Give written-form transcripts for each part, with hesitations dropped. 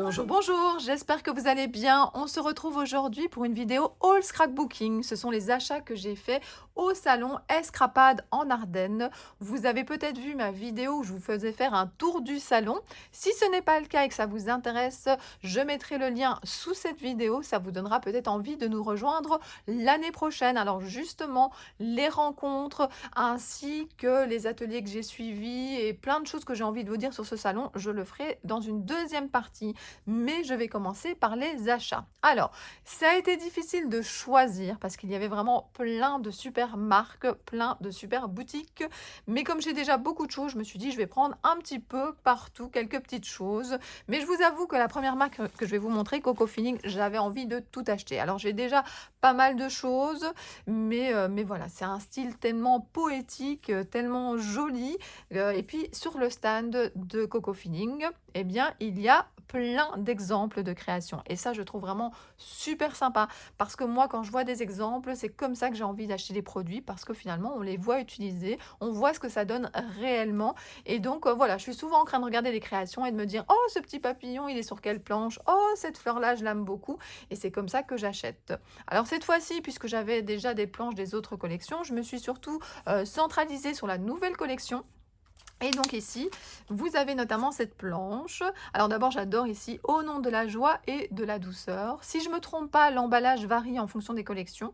Bonjour, bonjour, j'espère que vous allez bien. On se retrouve aujourd'hui pour une vidéo All Scrapbooking. Ce sont les achats que j'ai faits au salon Escrapade en Ardennes. Vous avez peut-être vu ma vidéo où je vous faisais faire un tour du salon. Si ce n'est pas le cas et que ça vous intéresse, je mettrai le lien sous cette vidéo. Ça vous donnera peut-être envie de nous rejoindre l'année prochaine. Alors justement, les rencontres ainsi que les ateliers que j'ai suivis et plein de choses que j'ai envie de vous dire sur ce salon, je le ferai dans une deuxième partie. Mais je vais commencer par les achats. Alors, ça a été difficile de choisir parce qu'il y avait vraiment plein de super marques, plein de super boutiques. Mais comme j'ai déjà beaucoup de choses, je me suis dit, je vais prendre un petit peu partout quelques petites choses. Mais je vous avoue que la première marque que je vais vous montrer, Coco Feeling, j'avais envie de tout acheter. Alors, j'ai déjà pas mal de choses, mais voilà, c'est un style tellement poétique, tellement joli. Et puis, sur le stand de Coco Feeling, eh bien, il y a plein d'exemples de création. Et ça, je trouve vraiment super sympa. Parce que moi, quand je vois des exemples, c'est comme ça que j'ai envie d'acheter des produits. Parce que finalement, on les voit utiliser, on voit ce que ça donne réellement. Et donc, voilà, je suis souvent en train de regarder les créations et de me dire, oh, ce petit papillon, il est sur quelle planche? Oh, cette fleur-là, je l'aime beaucoup. Et c'est comme ça que j'achète. Alors, cette fois-ci, puisque j'avais déjà des planches des autres collections, je me suis surtout centralisée sur la nouvelle collection. Et donc ici, vous avez notamment cette planche. Alors d'abord, j'adore ici Au nom de la joie et de la douceur. Si je ne me trompe pas, l'emballage varie en fonction des collections.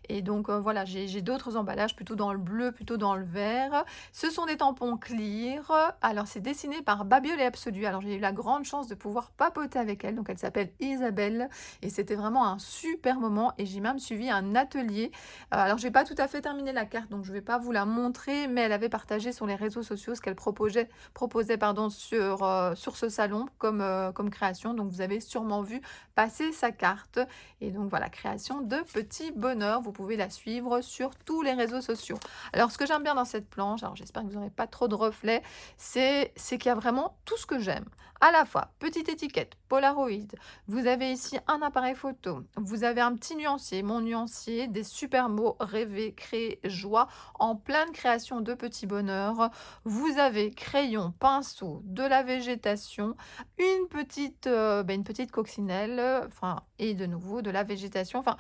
Et donc voilà, j'ai d'autres emballages plutôt dans le bleu, plutôt dans le vert. Ce sont des tampons clear. Alors c'est dessiné par Babiole et Absolu. Alors j'ai eu la grande chance de pouvoir papoter avec elle. Donc elle s'appelle Isabelle. Et c'était vraiment un super moment. Et j'ai même suivi un atelier. Alors je n'ai pas tout à fait terminé la carte, donc je ne vais pas vous la montrer. Mais elle avait partagé sur les réseaux sociaux ce qu'elle proposait pardon, sur ce salon comme création. Donc, vous avez sûrement vu passer sa carte. Et donc, voilà, création de petits bonheurs. Vous pouvez la suivre sur tous les réseaux sociaux. Alors, ce que j'aime bien dans cette planche, alors j'espère que vous n'aurez pas trop de reflets, c'est qu'il y a vraiment tout ce que j'aime. À la fois, petite étiquette, Polaroid. Vous avez ici un appareil photo. Vous avez un petit nuancier, mon nuancier, des super mots rêver, créer, joie, en pleine création de petits bonheurs. Vous avez crayon, pinceau, de la végétation, une petite coccinelle, enfin, et de nouveau de la végétation. Enfin,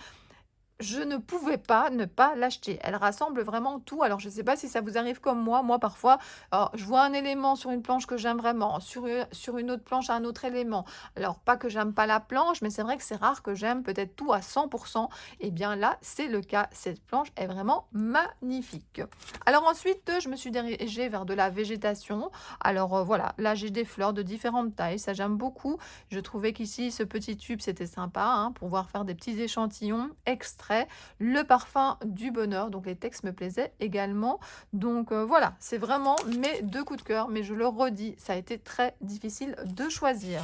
je ne pouvais pas ne pas l'acheter. Elle rassemble vraiment tout. Alors, je ne sais pas si ça vous arrive comme moi. Moi, parfois, je vois un élément sur une planche que j'aime vraiment, sur une autre planche, un autre élément. Alors, pas que j'aime pas la planche, mais c'est vrai que c'est rare que j'aime peut-être tout à 100%. Et bien là, c'est le cas. Cette planche est vraiment magnifique. Alors ensuite, je me suis dirigée vers de la végétation. Alors voilà, là, j'ai des fleurs de différentes tailles. Ça, j'aime beaucoup. Je trouvais qu'ici, ce petit tube, c'était sympa hein, pour pouvoir faire des petits échantillons extraits. Le parfum du bonheur, donc les textes me plaisaient également. Donc voilà, c'est vraiment mes deux coups de cœur, mais je le redis, ça a été très difficile de choisir.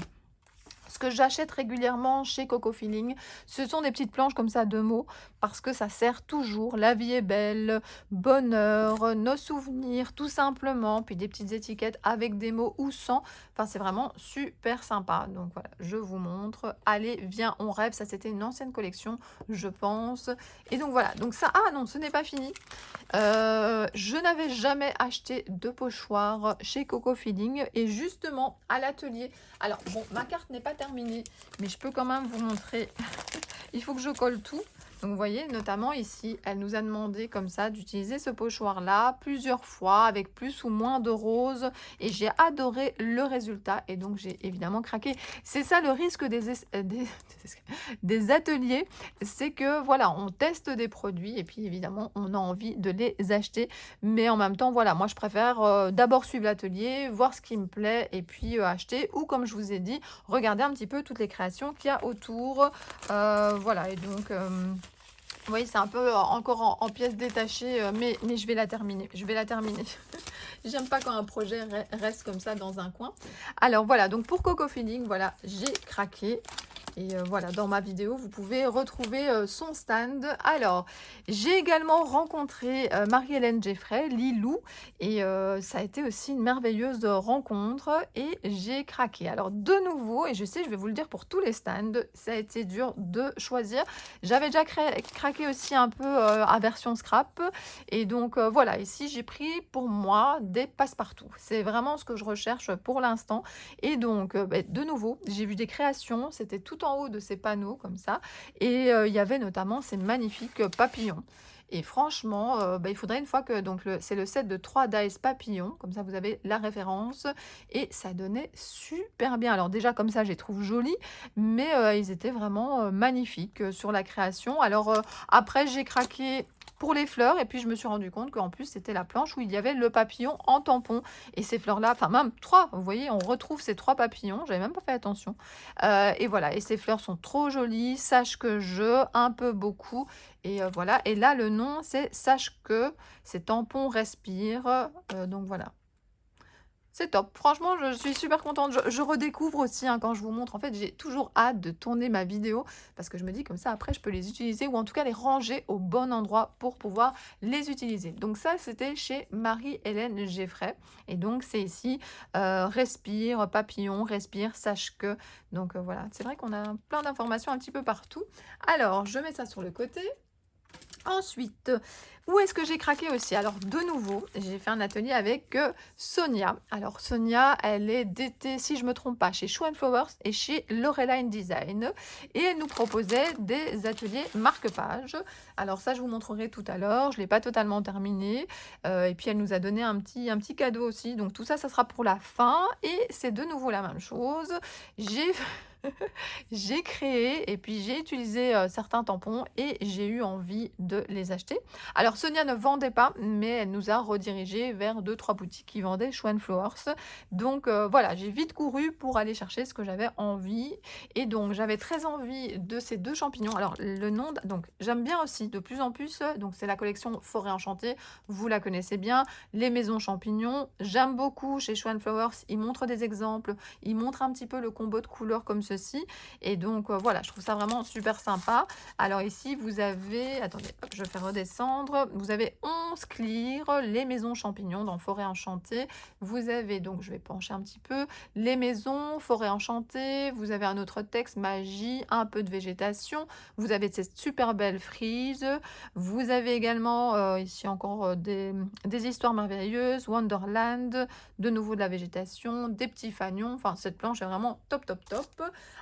Ce que j'achète régulièrement chez Coco Feeling, ce sont des petites planches comme ça de mots, parce que ça sert toujours. La vie est belle, bonheur, nos souvenirs, tout simplement. Puis des petites étiquettes avec des mots ou sans. Enfin, c'est vraiment super sympa. Donc voilà, je vous montre. Allez, viens, on rêve. Ça, c'était une ancienne collection, je pense. Et donc voilà. Donc ça, ah non, ce n'est pas fini. Je n'avais jamais acheté de pochoir chez Coco Feeling. Et justement, à l'atelier, alors bon, ma carte n'est pas terminée, mais je peux quand même vous montrer. Il faut que je colle tout. Donc vous voyez, notamment ici, elle nous a demandé comme ça d'utiliser ce pochoir-là plusieurs fois avec plus ou moins de rose. Et j'ai adoré le résultat et donc j'ai évidemment craqué. C'est ça le risque des ateliers, c'est que voilà, on teste des produits et puis évidemment, on a envie de les acheter. Mais en même temps, voilà, moi je préfère d'abord suivre l'atelier, voir ce qui me plaît et puis acheter. Ou comme je vous ai dit, regarder un petit peu toutes les créations qu'il y a autour. Voilà, et donc... vous voyez, c'est un peu encore en pièces détachées, mais je vais la terminer. Je vais la terminer. J'aime pas quand un projet reste comme ça dans un coin. Alors voilà, donc pour Coco Feeling, voilà, j'ai craqué. Et voilà, dans ma vidéo, vous pouvez retrouver son stand. Alors, j'ai également rencontré Marie-Hélène Geffray, Lilou, et ça a été aussi une merveilleuse rencontre et j'ai craqué. Alors, de nouveau, et je sais, je vais vous le dire pour tous les stands, ça a été dur de choisir. J'avais déjà craqué aussi un peu à version scrap, et donc voilà, ici j'ai pris pour moi des passe-partout. C'est vraiment ce que je recherche pour l'instant. Et donc, de nouveau, j'ai vu des créations, c'était tout en haut de ces panneaux comme ça, et il y avait notamment ces magnifiques papillons. Et franchement, il faudrait une fois que donc c'est le set de 3 dice papillons, comme ça vous avez la référence, et ça donnait super bien. Alors déjà comme ça, je les trouve jolis, mais ils étaient vraiment magnifiques sur la création. Alors après, j'ai craqué pour les fleurs, et puis je me suis rendu compte qu'en plus c'était la planche où il y avait le papillon en tampon. Et ces fleurs-là, enfin même 3, vous voyez, on retrouve ces 3 papillons, j'avais même pas fait attention. Et voilà, et ces fleurs sont trop jolies, sache que je, un peu beaucoup, et voilà. Et là, le nom, c'est sache que, ces tampons respirent, donc voilà. C'est top. Franchement, je suis super contente. Je redécouvre aussi, hein, quand je vous montre. En fait, j'ai toujours hâte de tourner ma vidéo parce que je me dis comme ça, après, je peux les utiliser ou en tout cas les ranger au bon endroit pour pouvoir les utiliser. Donc ça, c'était chez Marie-Hélène Geffray. Et donc, c'est ici, respire, papillon, respire, sache que. Donc voilà, c'est vrai qu'on a plein d'informations un petit peu partout. Alors, je mets ça sur le côté. Ensuite, où est-ce que j'ai craqué aussi? Alors, de nouveau, j'ai fait un atelier avec Sonia. Alors, Sonia, elle est d'été, si je ne me trompe pas, chez Show Flowers et chez Loreline Design. Et elle nous proposait des ateliers marque-page. Alors, ça, je vous montrerai tout à l'heure. Je ne l'ai pas totalement terminé. Et puis, elle nous a donné un petit cadeau aussi. Donc, tout ça, ça sera pour la fin. Et c'est de nouveau la même chose. J'ai j'ai créé et puis j'ai utilisé certains tampons et j'ai eu envie de les acheter. Alors Sonia ne vendait pas, mais elle nous a redirigés vers 2-3 boutiques qui vendaient Show Flowers. Donc voilà, j'ai vite couru pour aller chercher ce que j'avais envie. Et donc j'avais très envie de ces 2 champignons. Alors le nom, donc j'aime bien aussi de plus en plus, donc c'est la collection Forêt Enchantée, vous la connaissez bien, les maisons champignons. J'aime beaucoup chez Show Flowers, ils montrent des exemples, ils montrent un petit peu le combo de couleurs comme ceci. Et donc voilà, je trouve ça vraiment super sympa. Alors ici, vous avez, attendez, hop, je fais redescendre. Vous avez 11 clears, les maisons champignons dans Forêt Enchantée. Vous avez donc, je vais pencher un petit peu, les maisons, Forêt Enchantée. Vous avez un autre texte, magie, un peu de végétation. Vous avez cette super belle frise. Vous avez également ici encore des histoires merveilleuses, Wonderland, de nouveau de la végétation, des petits fanions. Enfin, cette planche est vraiment top, top, top.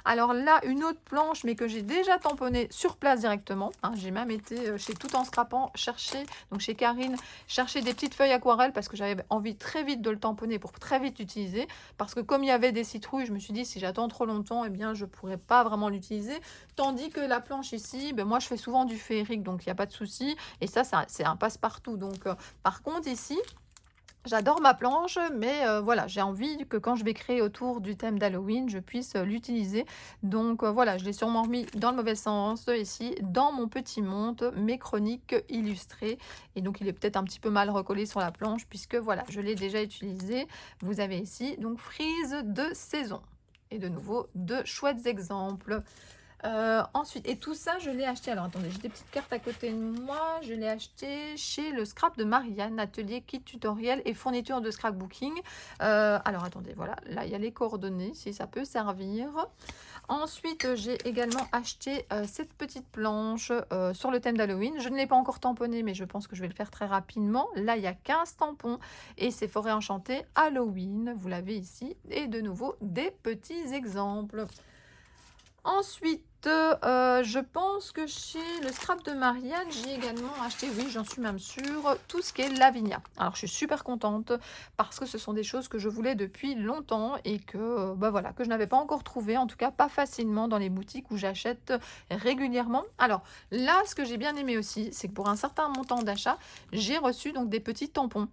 Alors là, une autre planche, mais que j'ai déjà tamponnée sur place directement. Hein, j'ai même été chez Tout en Scrapant chercher, donc chez Karine, chercher des petites feuilles aquarelles parce que j'avais envie très vite de le tamponner pour très vite l'utiliser. Parce que comme il y avait des citrouilles, je me suis dit si j'attends trop longtemps, eh bien je ne pourrais pas vraiment l'utiliser. Tandis que la planche ici, ben, moi je fais souvent du féerique, donc il n'y a pas de souci. Et ça, c'est un passe-partout. Donc par contre ici, j'adore ma planche, mais voilà, j'ai envie que quand je vais créer autour du thème d'Halloween, je puisse l'utiliser. Donc voilà, je l'ai sûrement remis dans le mauvais sens ici, dans mon petit monte, mes chroniques illustrées. Et donc il est peut-être un petit peu mal recollé sur la planche, puisque voilà, je l'ai déjà utilisé. Vous avez ici donc frise de saison. Et de nouveau, de chouettes exemples. Ensuite, et tout ça, je l'ai acheté. Alors, attendez, j'ai des petites cartes à côté de moi. Je l'ai acheté chez le Scrap de Marianne, atelier kit tutoriel et fourniture de scrapbooking. Alors, attendez, voilà, là, il y a les coordonnées, si ça peut servir. Ensuite, j'ai également acheté cette petite planche sur le thème d'Halloween. Je ne l'ai pas encore tamponnée, mais je pense que je vais le faire très rapidement. Là, il y a 15 tampons et c'est Forêt Enchantée Halloween. Vous l'avez ici. Et de nouveau, des petits exemples. Ensuite, je pense que chez le Scrap de Marianne, j'ai également acheté, oui, j'en suis même sûre, tout ce qui est Lavinia. Alors, je suis super contente parce que ce sont des choses que je voulais depuis longtemps et que, voilà, que je n'avais pas encore trouvé, en tout cas pas facilement dans les boutiques où j'achète régulièrement. Alors, là, ce que j'ai bien aimé aussi, c'est que pour un certain montant d'achat, j'ai reçu donc des petits tampons.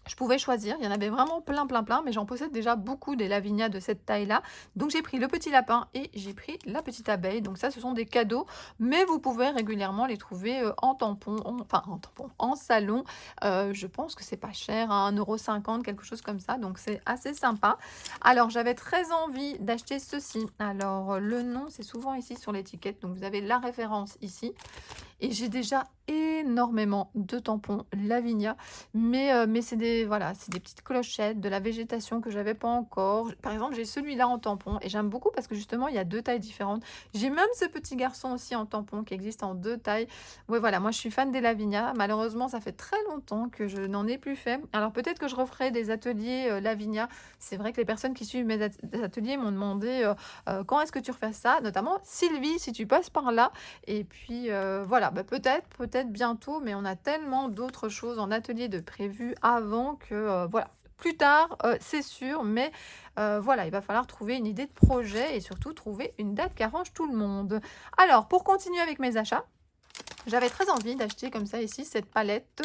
Je pouvais choisir, il y en avait vraiment plein, plein, plein, mais j'en possède déjà beaucoup des Lavinia de cette taille-là. Donc j'ai pris le petit lapin et j'ai pris la petite abeille. Donc ça, ce sont des cadeaux, mais vous pouvez régulièrement les trouver en tampon, enfin en tampon, en salon. Je pense que c'est pas cher, à 1,50 €, quelque chose comme ça. Donc c'est assez sympa. Alors j'avais très envie d'acheter ceci. Alors le nom, c'est souvent ici sur l'étiquette. Donc vous avez la référence ici. Et j'ai déjà énormément de tampons Lavinia, mais c'est des voilà, c'est des petites clochettes, de la végétation que j'avais pas encore. Par exemple, j'ai celui-là en tampon et j'aime beaucoup parce que justement, il y a 2 tailles différentes. J'ai même ce petit garçon aussi en tampon qui existe en 2 tailles. Ouais, voilà, moi je suis fan des Lavinia. Malheureusement, ça fait très longtemps que je n'en ai plus fait. Alors peut-être que je referai des ateliers, Lavinia. C'est vrai que les personnes qui suivent mes ateliers m'ont demandé, «Quand est-ce que tu refais ça?» notamment Sylvie, si tu passes par là. Et puis, voilà, bah, peut-être bientôt, mais on a tellement d'autres choses en atelier de prévues avant que, voilà. Plus tard, c'est sûr, mais voilà, il va falloir trouver une idée de projet et surtout trouver une date qui arrange tout le monde. Alors, pour continuer avec mes achats, j'avais très envie d'acheter comme ça ici cette palette.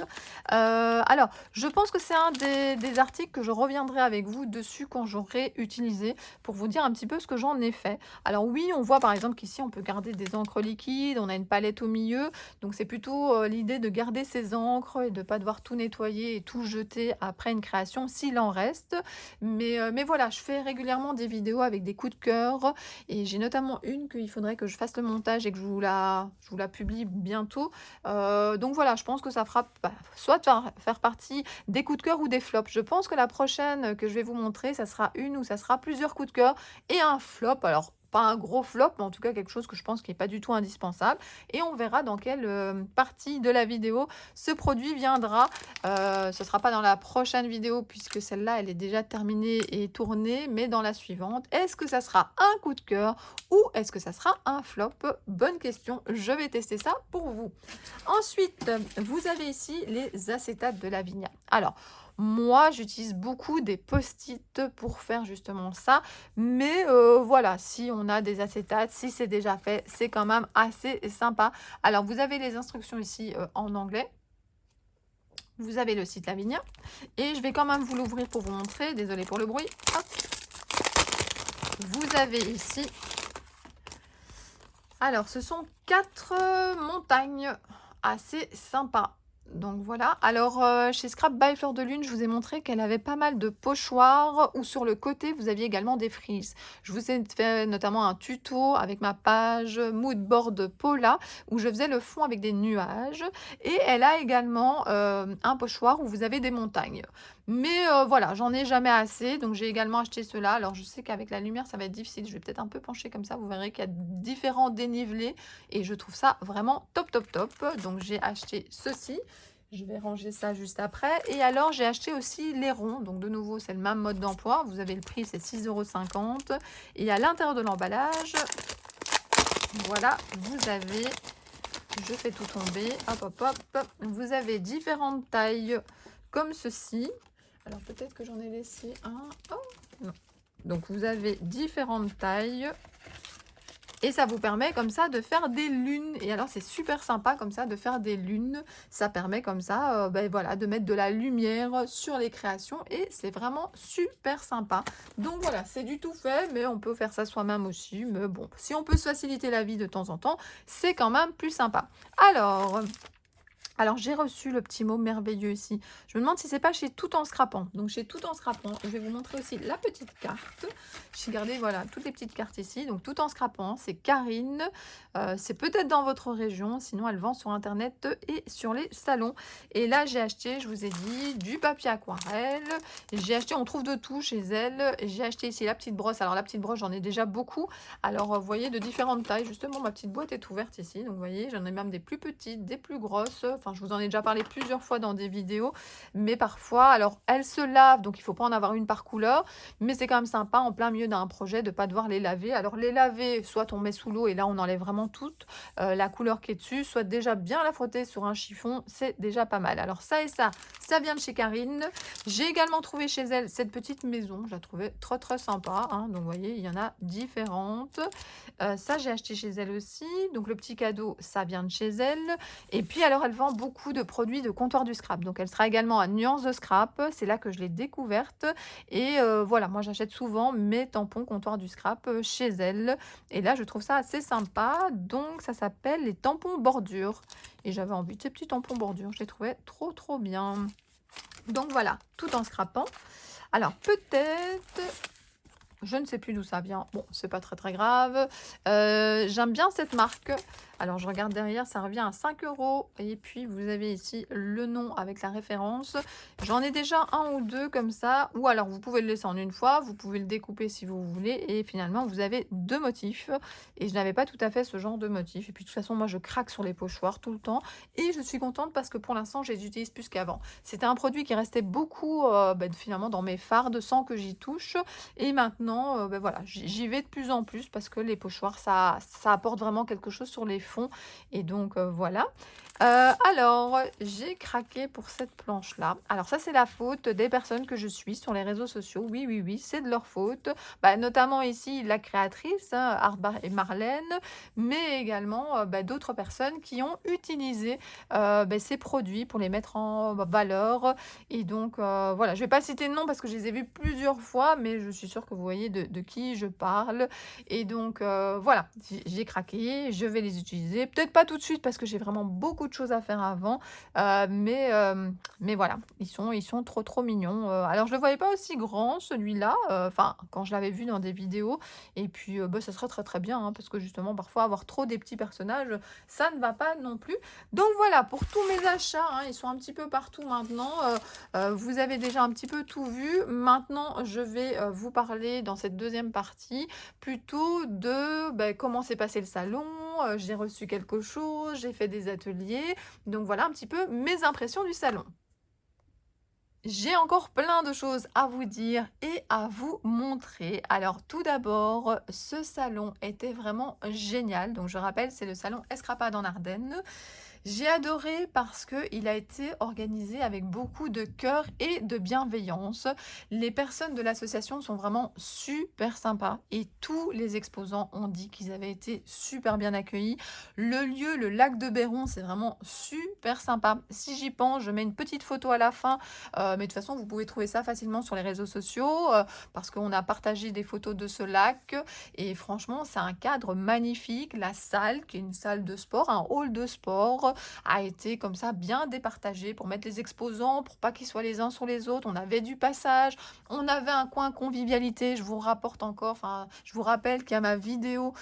Alors je pense que c'est un des articles que je reviendrai avec vous dessus quand j'aurai utilisé pour vous dire un petit peu ce que j'en ai fait. Alors oui, on voit par exemple qu'ici on peut garder des encres liquides, on a une palette au milieu, donc c'est plutôt, l'idée de garder ces encres et de pas devoir tout nettoyer et tout jeter après une création s'il en reste. Mais voilà, je fais régulièrement des vidéos avec des coups de cœur et j'ai notamment une qu'il faudrait que je fasse le montage et que je vous la publie bientôt. Donc voilà, je pense que ça fera soit faire partie des coups de cœur ou des flops. Je pense que la prochaine que je vais vous montrer, ça sera une ou ça sera plusieurs coups de cœur et un flop. Alors pas un gros flop, mais en tout cas quelque chose que je pense qui est pas du tout indispensable et on verra dans quelle, partie de la vidéo ce produit viendra. Ce sera pas dans la prochaine vidéo puisque celle-là, elle est déjà terminée et tournée, mais dans la suivante. Est-ce que ça sera un coup de cœur ou est-ce que ça sera un flop? Bonne question, je vais tester ça pour vous. Ensuite, vous avez ici les acétates de Lavinia. Alors, moi, j'utilise beaucoup des post-it pour faire justement ça, mais voilà, si on a des acétates, si c'est déjà fait, c'est quand même assez sympa. Alors, vous avez les instructions ici en anglais. Vous avez le site Lavinia et je vais quand même vous l'ouvrir pour vous montrer. Désolée pour le bruit. Hop. Vous avez ici, alors ce sont 4 montagnes assez sympas. Donc voilà. Alors chez Scrap by Fleur de Lune, je vous ai montré qu'elle avait pas mal de pochoirs où sur le côté, vous aviez également des frises. Je vous ai fait notamment un tuto avec ma page Moodboard Paula où je faisais le fond avec des nuages. Et elle a également un pochoir où vous avez des montagnes. Mais voilà, j'en ai jamais assez, donc j'ai également acheté cela. Alors je sais qu'avec la lumière, ça va être difficile. Je vais peut-être un peu pencher comme ça. Vous verrez qu'il y a différents dénivelés et je trouve ça vraiment top, top, top. Donc j'ai acheté ceci. Je vais ranger ça juste après. Et alors, j'ai acheté aussi les ronds. Donc, de nouveau, c'est le même mode d'emploi. Vous avez le prix, c'est 6,50 €. Et à l'intérieur de l'emballage, voilà, vous avez, je fais tout tomber, hop, hop, hop. Vous avez différentes tailles comme ceci. Alors, peut-être que j'en ai laissé un. Oh, non. Donc, vous avez différentes tailles. Et ça vous permet comme ça de faire des lunes. Et alors c'est super sympa comme ça de faire des lunes. Ça permet comme ça ben voilà, de mettre de la lumière sur les créations. Et c'est vraiment super sympa. Donc voilà, c'est du tout fait, mais on peut faire ça soi-même aussi. Mais bon, si on peut se faciliter la vie de temps en temps, c'est quand même plus sympa. Alors, j'ai reçu le petit mot merveilleux ici. Je me demande si c'est pas chez Tout en Scrapant. Donc, chez Tout en Scrapant, je vais vous montrer aussi la petite carte. J'ai gardé, voilà, toutes les petites cartes ici. Donc, Tout en Scrapant, c'est Karine. C'est peut-être dans votre région. Sinon, elle vend sur Internet et sur les salons. Et là, j'ai acheté, je vous ai dit, du papier aquarelle. J'ai acheté, on trouve de tout chez elle. J'ai acheté ici la petite brosse. Alors, la petite brosse, j'en ai déjà beaucoup. Alors, vous voyez, de différentes tailles. Justement, ma petite boîte est ouverte ici. Donc, vous voyez, j'en ai même des plus petites, des plus grosses. Enfin, je vous en ai déjà parlé plusieurs fois dans des vidéos, mais parfois, alors elles se lavent, donc il ne faut pas en avoir une par couleur, mais c'est quand même sympa en plein milieu d'un projet de ne pas devoir les laver. Alors les laver, soit on met sous l'eau et là on enlève vraiment toute la couleur qui est dessus, soit déjà bien la frotter sur un chiffon, c'est déjà pas mal. Alors ça et ça vient de chez Karine. J'ai également trouvé chez elle cette petite maison, je la trouvais très très sympa, hein. Donc vous voyez, il y en a différentes. Ça j'ai acheté chez elle aussi, donc le petit cadeau, ça vient de chez elle. Et puis alors elle vend beaucoup de produits de Comptoir du Scrap. Donc elle sera également à Nuance de Scrap, c'est là que je l'ai découverte et voilà, moi j'achète souvent mes tampons Comptoir du Scrap, chez elle et là je trouve ça assez sympa. Donc ça s'appelle les tampons bordure et j'avais envie de ces petits tampons bordure, je les trouvais trop, trop bien. Donc voilà, tout en scrapant. Alors peut-être je ne sais plus d'où ça vient. Bon, c'est pas très, très grave. J'aime bien cette marque. Alors je regarde derrière, ça revient à 5 € et puis vous avez ici le nom avec la référence. J'en ai déjà un ou 2 comme ça ou alors vous pouvez le laisser en une fois, vous pouvez le découper si vous voulez et finalement vous avez 2 motifs et je n'avais pas tout à fait ce genre de motif et puis de toute façon moi je craque sur les pochoirs tout le temps et je suis contente parce que pour l'instant je les utilise plus qu'avant. C'était un produit qui restait beaucoup, finalement dans mes fardes sans que j'y touche et maintenant, voilà, j'y vais de plus en plus parce que les pochoirs, ça apporte vraiment quelque chose sur les fonds et donc voilà. Alors, j'ai craqué pour cette planche-là. Alors ça, c'est la faute des personnes que je suis sur les réseaux sociaux. Oui, oui, oui, c'est de leur faute. Bah, notamment ici, la créatrice, hein, Arba et Marlène, mais également, d'autres personnes qui ont utilisé, ces produits pour les mettre en valeur et donc voilà, je vais pas citer de nom parce que je les ai vus plusieurs fois, mais je suis sûre que vous voyez de qui je parle et donc voilà, j'ai craqué, je vais les utiliser. Peut-être pas tout de suite parce que j'ai vraiment beaucoup de choses à faire avant, mais voilà, ils sont trop, trop mignons, alors je le voyais pas aussi grand celui-là, enfin quand je l'avais vu dans des vidéos et puis, ça serait très, très bien, hein, parce que justement parfois avoir trop des petits personnages, ça ne va pas non plus. Donc voilà pour tous mes achats, hein, ils sont un petit peu partout maintenant, vous avez déjà un petit peu tout vu. Maintenant, je vais, vous parler dans cette deuxième partie plutôt de, comment s'est passé le salon, j'ai reçu quelque chose, j'ai fait des ateliers. Donc voilà un petit peu mes impressions du salon. J'ai encore plein de choses à vous dire et à vous montrer. Alors tout d'abord, ce salon était vraiment génial. Donc je rappelle, c'est le salon Escrapade en Ardennes. J'ai adoré parce qu'il a été organisé avec beaucoup de cœur et de bienveillance. Les personnes de l'association sont vraiment super sympas et tous les exposants ont dit qu'ils avaient été super bien accueillis. Le lieu, le lac de Béron, c'est vraiment super sympa. Si j'y pense, je mets une petite photo à la fin, mais de toute façon, vous pouvez trouver ça facilement sur les réseaux sociaux parce qu'on a partagé des photos de ce lac et franchement, c'est un cadre magnifique. La salle, qui est une salle de sport, un hall de sport, a été comme ça bien départagé pour mettre les exposants, pour pas qu'ils soient les uns sur les autres. On avait du passage, on avait un coin convivialité. Je vous rapporte encore, enfin, je vous rappelle qu'il y a ma vidéo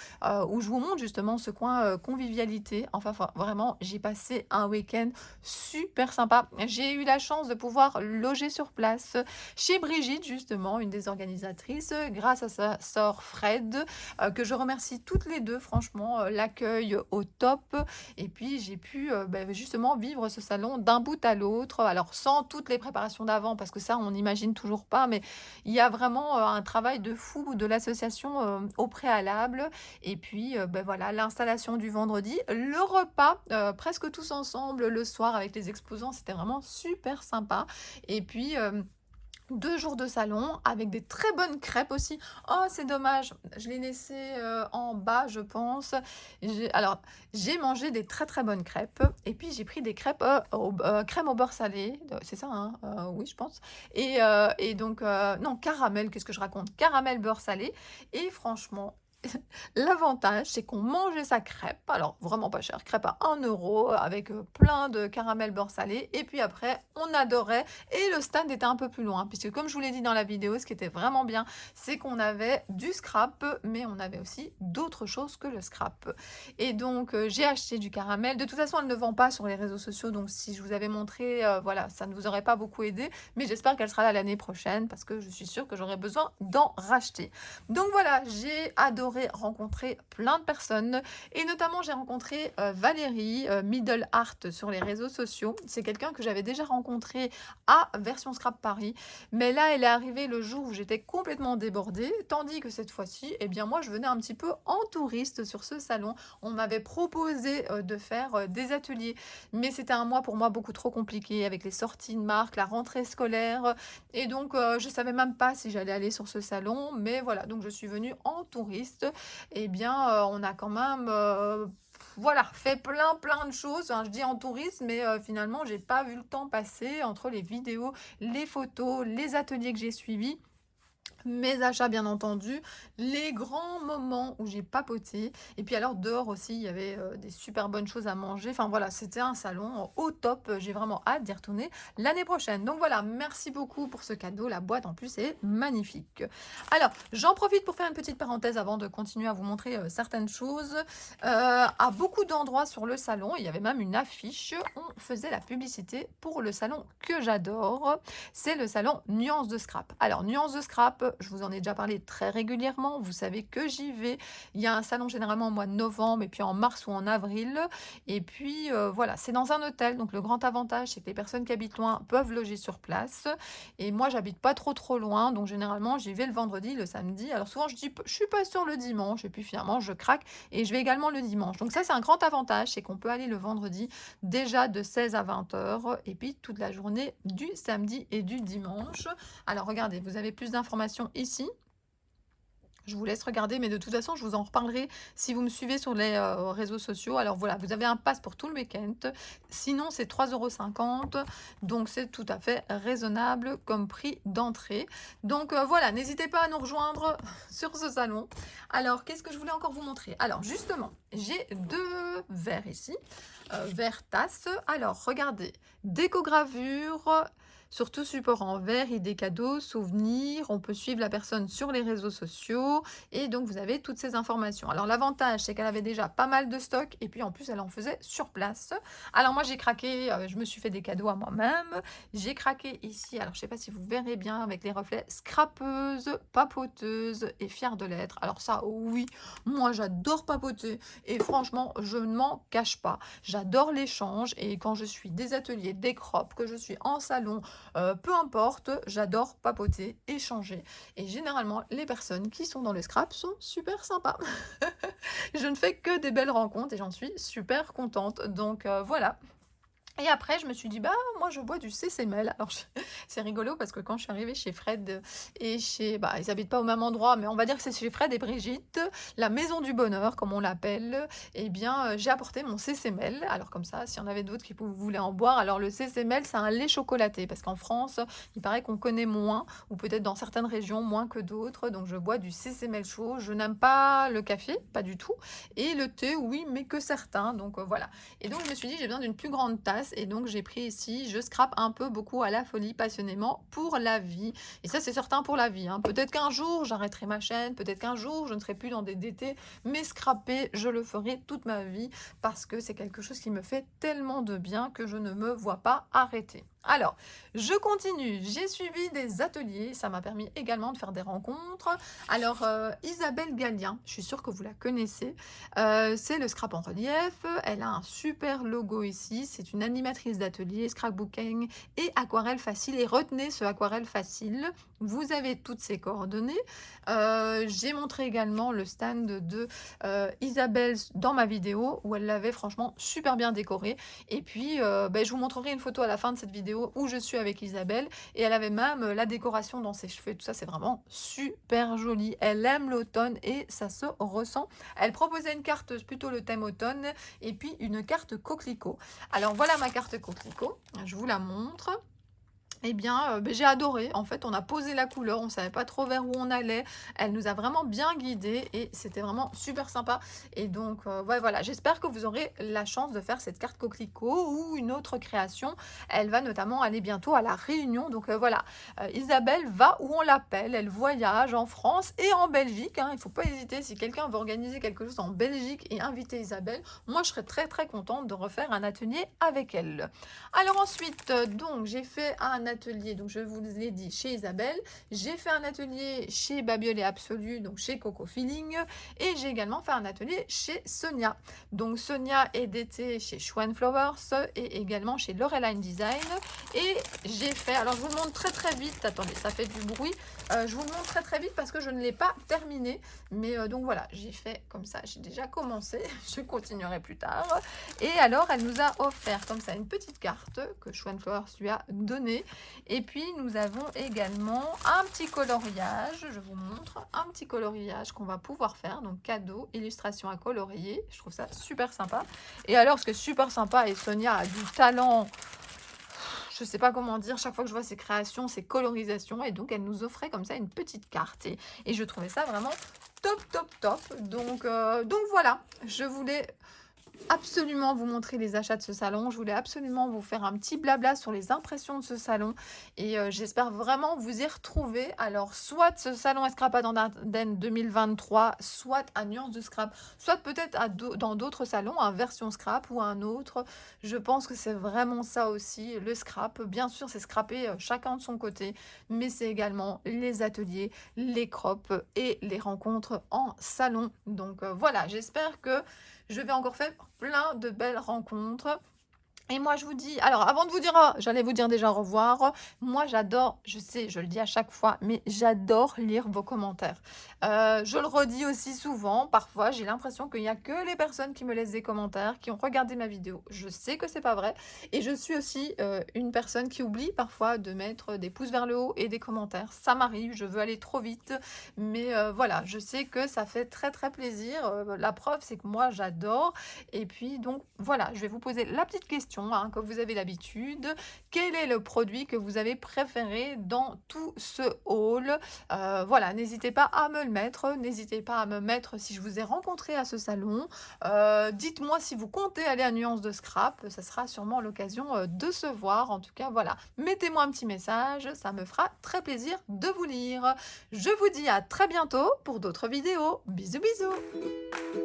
où je vous montre justement ce coin convivialité. Enfin, vraiment, j'ai passé un week-end super sympa. J'ai eu la chance de pouvoir loger sur place chez Brigitte, justement, une des organisatrices, grâce à sa sœur Fred, que je remercie toutes les deux, franchement, l'accueil au top. Et puis, j'ai pu justement vivre ce salon d'un bout à l'autre, alors sans toutes les préparations d'avant, parce que ça, on n'imagine toujours pas, mais il y a vraiment un travail de fou de l'association au préalable. Et puis, voilà, l'installation du vendredi, le repas, presque tous ensemble le soir avec les exposants, c'était vraiment super sympa. Et puis, 2 jours de salon avec des très bonnes crêpes aussi. Oh, c'est dommage, je l'ai laissé, en bas, je pense. J'ai mangé des très, très bonnes crêpes et puis j'ai pris des crêpes, crème au beurre salé, c'est ça, hein? Oui, je pense et donc non, caramel, qu'est-ce que je raconte? Caramel beurre salé et franchement, l'avantage, c'est qu'on mangeait sa crêpe, alors vraiment pas cher, crêpe à 1 € avec plein de caramel beurre salé. Et puis après, on adorait. Et le stand était un peu plus loin, puisque comme je vous l'ai dit dans la vidéo, ce qui était vraiment bien, c'est qu'on avait du scrap, mais on avait aussi d'autres choses que le scrap. Et donc, j'ai acheté du caramel. De toute façon, elle ne vend pas sur les réseaux sociaux, donc si je vous avais montré, voilà, ça ne vous aurait pas beaucoup aidé. Mais j'espère qu'elle sera là l'année prochaine, parce que je suis sûre que j'aurai besoin d'en racheter. Donc voilà, j'ai adoré rencontrer plein de personnes et notamment j'ai rencontré Valérie, Middle Art sur les réseaux sociaux. C'est quelqu'un que j'avais déjà rencontré à Version Scrap Paris, mais là elle est arrivée le jour où j'étais complètement débordée, tandis que cette fois-ci, eh bien moi je venais un petit peu en touriste sur ce salon. On m'avait proposé de faire des ateliers, mais c'était un mois pour moi beaucoup trop compliqué avec les sorties de marque, la rentrée scolaire, et donc je savais même pas si j'allais aller sur ce salon, mais voilà, donc je suis venue en touriste. Eh bien, on a quand même voilà, fait plein de choses. Enfin, je dis en tourisme, mais finalement, j'ai pas vu le temps passer entre les vidéos, les photos, les ateliers que j'ai suivis. Mes achats bien entendu, les grands moments où j'ai papoté et puis alors dehors aussi, il y avait, des super bonnes choses à manger. Enfin voilà, c'était un salon au top, j'ai vraiment hâte d'y retourner l'année prochaine. Donc voilà, merci beaucoup pour ce cadeau, la boîte en plus est magnifique. Alors, j'en profite pour faire une petite parenthèse avant de continuer à vous montrer, certaines choses. À beaucoup d'endroits sur le salon, il y avait même une affiche, on faisait la publicité pour le salon que j'adore, c'est le salon Nuances de Scrap. Alors, Nuances de Scrap, je vous en ai déjà parlé très régulièrement. Vous savez que j'y vais. Il y a un salon généralement au mois de novembre et puis en mars ou en avril. Et puis, voilà, c'est dans un hôtel. Donc, le grand avantage, c'est que les personnes qui habitent loin peuvent loger sur place. Et moi, j'habite pas trop loin. Donc, généralement, j'y vais le vendredi, le samedi. Alors, souvent, je dis, je suis pas sûre le dimanche. Et puis, finalement, je craque et je vais également le dimanche. Donc, ça, c'est un grand avantage. C'est qu'on peut aller le vendredi déjà de 16 à 20 heures et puis toute la journée du samedi et du dimanche. Alors regardez, vous avez plus d'informations ici. Je vous laisse regarder, mais de toute façon, je vous en reparlerai si vous me suivez sur les réseaux sociaux. Alors voilà, vous avez un pass pour tout le week-end. Sinon, c'est 3,50 €. Donc, c'est tout à fait raisonnable comme prix d'entrée. Donc voilà, n'hésitez pas à nous rejoindre sur ce salon. Alors, qu'est-ce que je voulais encore vous montrer? Alors, justement, j'ai deux verres ici, verres tasses. Alors, regardez, déco-gravure, sur tout support en verre, idées cadeaux, souvenirs, on peut suivre la personne sur les réseaux sociaux et donc vous avez toutes ces informations. Alors l'avantage, c'est qu'elle avait déjà pas mal de stock et puis en plus elle en faisait sur place. Alors moi j'ai craqué, je me suis fait des cadeaux à moi-même. J'ai craqué ici, alors je sais pas si vous verrez bien avec les reflets, scrapeuse, papoteuse et fière de l'être. Alors ça, oui, moi j'adore papoter et franchement, je ne m'en cache pas. J'adore l'échange et quand je suis des ateliers, des crops, que je suis en salon, peu importe, j'adore papoter, échanger. Et généralement, les personnes qui sont dans le scrap sont super sympas. Je ne fais que des belles rencontres et j'en suis super contente. Donc voilà. Et après, je me suis dit, bah, moi, je bois du CCML. Alors, c'est rigolo parce que quand je suis arrivée chez Fred et chez, bah, ils habitent pas au même endroit, mais on va dire que c'est chez Fred et Brigitte, la maison du bonheur, comme on l'appelle, eh bien, j'ai apporté mon CCML. Alors, comme ça, s'il y en avait d'autres qui voulaient en boire, alors le CCML, c'est un lait chocolaté parce qu'en France, il paraît qu'on connaît moins, ou peut-être dans certaines régions moins que d'autres. Donc, je bois du CCML chaud. Je n'aime pas le café, pas du tout. Et le thé, oui, mais que certains. Donc, voilà. Et donc, je me suis dit, j'ai besoin d'une plus grande tasse. Et donc, j'ai pris ici, je scrape un peu beaucoup à la folie, passionnément, pour la vie. Et ça, c'est certain pour la vie, hein. Peut-être qu'un jour, j'arrêterai ma chaîne. Peut-être qu'un jour, je ne serai plus dans des DT. Mais scraper, je le ferai toute ma vie parce que c'est quelque chose qui me fait tellement de bien que je ne me vois pas arrêter. Alors, je continue. J'ai suivi des ateliers. Ça m'a permis également de faire des rencontres. Alors, Isabelle Gallien, je suis sûre que vous la connaissez. C'est le scrap en relief. Elle a un super logo ici. C'est une animatrice d'atelier, scrapbooking et aquarelle facile. Et retenez ce aquarelle facile. Vous avez toutes ses coordonnées. J'ai montré également le stand de Isabelle dans ma vidéo où elle l'avait franchement super bien décoré. Et puis, je vous montrerai une photo à la fin de cette vidéo où je suis avec Isabelle et elle avait même la décoration dans ses cheveux. Tout ça, c'est vraiment super joli. Elle aime l'automne et ça se ressent. Elle proposait une carte plutôt le thème automne et puis une carte coquelicot. Alors voilà ma carte coquelicot. Je vous la montre. Eh bien, j'ai adoré. En fait, on a posé la couleur, on ne savait pas trop vers où on allait. Elle nous a vraiment bien guidés et c'était vraiment super sympa. Et donc, ouais, voilà, j'espère que vous aurez la chance de faire cette carte coquelicot ou une autre création. Elle va notamment aller bientôt à La Réunion. Donc, voilà, Isabelle va où on l'appelle. Elle voyage en France et en Belgique, hein. Il ne faut pas hésiter si quelqu'un veut organiser quelque chose en Belgique et inviter Isabelle. Moi, je serais très contente de refaire un atelier avec elle. Alors ensuite, donc, j'ai fait un atelier, donc je vous l'ai dit, chez Isabelle. J'ai fait un atelier chez Babioles et Absolu, donc chez Coco Feeling. Et j'ai également fait un atelier chez Sonia. Donc Sonia est d'été chez Schwan Flowers et également chez Loreline Design. Et j'ai fait, alors je vous le montre très vite, attendez, ça fait du bruit. Je vous le montre très vite parce que je ne l'ai pas terminé. Mais donc voilà, j'ai fait comme ça, j'ai déjà commencé. Je continuerai plus tard. Et alors, elle nous a offert comme ça une petite carte que Schwan Flowers lui a donnée. Et puis nous avons également un petit coloriage, je vous montre, un petit coloriage qu'on va pouvoir faire, donc cadeau, illustration à colorier, je trouve ça super sympa. Et alors ce qui est super sympa, et Sonia a du talent, je sais pas comment dire, chaque fois que je vois ses créations, ses colorisations, et donc elle nous offrait comme ça une petite carte, et je trouvais ça vraiment top, top, top. Donc voilà, je voulais absolument vous montrer les achats de ce salon. Je voulais absolument vous faire un petit blabla sur les impressions de ce salon et j'espère vraiment vous y retrouver. Alors, soit ce salon Escrapade en Ardennes 2023, soit à Nuance de Scrap, soit peut-être dans d'autres salons, à version scrap ou un autre. Je pense que c'est vraiment ça aussi, le scrap. Bien sûr, c'est scraper chacun de son côté, mais c'est également les ateliers, les crops et les rencontres en salon. Donc voilà, j'espère que je vais encore faire plein de belles rencontres. Et moi, je vous dis, alors avant de vous dire, j'allais vous dire déjà au revoir. Moi, j'adore, je sais, je le dis à chaque fois, mais j'adore lire vos commentaires. Je le redis aussi souvent, parfois, j'ai l'impression qu'il n'y a que les personnes qui me laissent des commentaires, qui ont regardé ma vidéo. Je sais que c'est pas vrai. Et je suis aussi une personne qui oublie parfois de mettre des pouces vers le haut et des commentaires. Ça m'arrive, je veux aller trop vite. Mais voilà, je sais que ça fait très très plaisir. La preuve, c'est que moi, j'adore. Et puis, donc, voilà, je vais vous poser la petite question que vous avez l'habitude. Quel est le produit que vous avez préféré dans tout ce haul? Voilà, n'hésitez pas à me le mettre. N'hésitez pas à me mettre si je vous ai rencontré à ce salon. Dites-moi si vous comptez aller à Nuance de Scrap. Ça sera sûrement l'occasion de se voir. En tout cas, voilà, mettez-moi un petit message. Ça me fera très plaisir de vous lire. Je vous dis à très bientôt pour d'autres vidéos. Bisous, bisous!